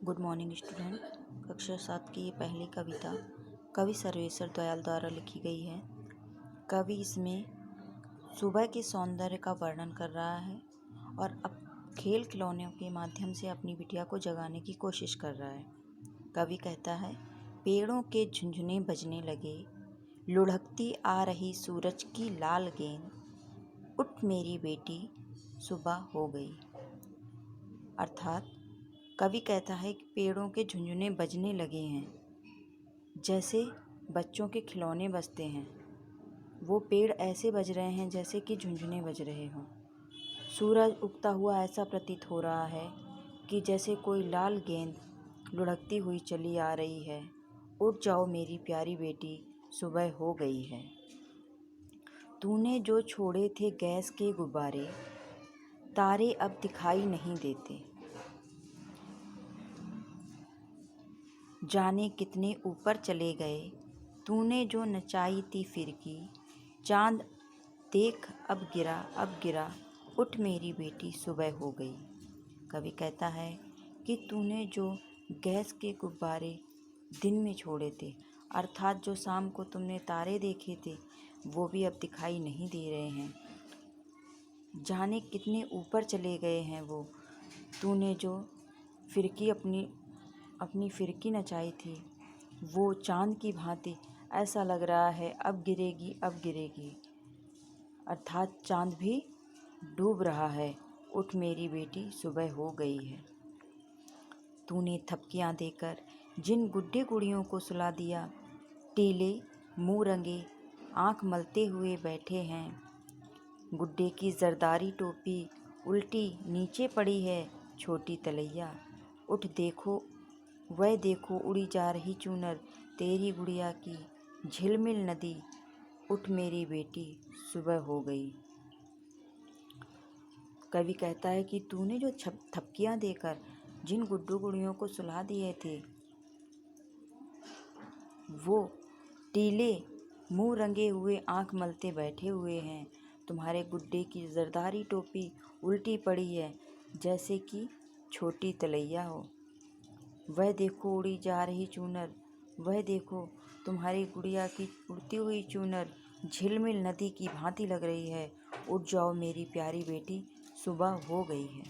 Good morning student. कक्षा 7 की ये पहली कविता कवि सर्वेश्वर दयाल द्वारा लिखी गई है। कवि इसमें सुबह के सौंदर्य का वर्णन कर रहा है और अब खेल खिलौनों के माध्यम से अपनी बिटिया को जगाने की कोशिश कर रहा है। कवि कहता है, पेड़ों के झुंझुने बजने लगे, लुढ़कती आ रही सूरज की लाल गेंद, उठ मेरी बेटी सुबह हो गई। अर्थात कवि कहता है कि पेड़ों के झुंझुने बजने लगे हैं, जैसे बच्चों के खिलौने बजते हैं। वो पेड़ ऐसे बज रहे हैं जैसे कि झुंझुने बज रहे हों। सूरज उगता हुआ ऐसा प्रतीत हो रहा है कि जैसे कोई लाल गेंद लुढ़कती हुई चली आ रही है। उठ जाओ मेरी प्यारी बेटी, सुबह हो गई है। तूने जो छोड़े थे गैस के गुब्बारे, तारे अब दिखाई नहीं देते। जाने कितने ऊपर चले गए, तूने जो नचाई थी फिरकी, चांद देख अब गिरा, उठ मेरी बेटी सुबह हो गई। कवि कहता है कि तूने जो गैस के गुब्बारे दिन में छोड़े थे, अर्थात जो शाम को तुमने तारे देखे थे, वो भी अब दिखाई नहीं दे रहे हैं। जाने कितने ऊपर चले गए हैं वो। तूने जो फिरकी अपनी फिरकी नचाई थी, वो चांद की भांति ऐसा लग रहा है अब गिरेगी। अर्थात चांद भी डूब रहा है। उठ मेरी बेटी सुबह हो गई है। तूने थपकियां देकर जिन गुड्डे गुड़ियों को सुला दिया, टीले मुँह रंगे आँख मलते हुए बैठे हैं। गुड्डे की जरदारी टोपी उल्टी नीचे पड़ी है, छोटी तलैया। उठ देखो वह देखो उड़ी जा रही चूनर, तेरी गुड़िया की झिलमिल नदी। उठ मेरी बेटी सुबह हो गई। कवि कहता है कि तूने जो थपकियां देकर जिन गुड्डू गुड़ियों को सुला दिए थे, वो टीले मुंह रंगे हुए आंख मलते बैठे हुए हैं। तुम्हारे गुड्डे की जरदारी टोपी उल्टी पड़ी है, जैसे कि छोटी तलैया हो। वह देखो उड़ी जा रही चूनर, वह देखो तुम्हारी गुड़िया की उड़ती हुई चूनर झिलमिल नदी की भांति लग रही है। उठ जाओ मेरी प्यारी बेटी, सुबह हो गई है।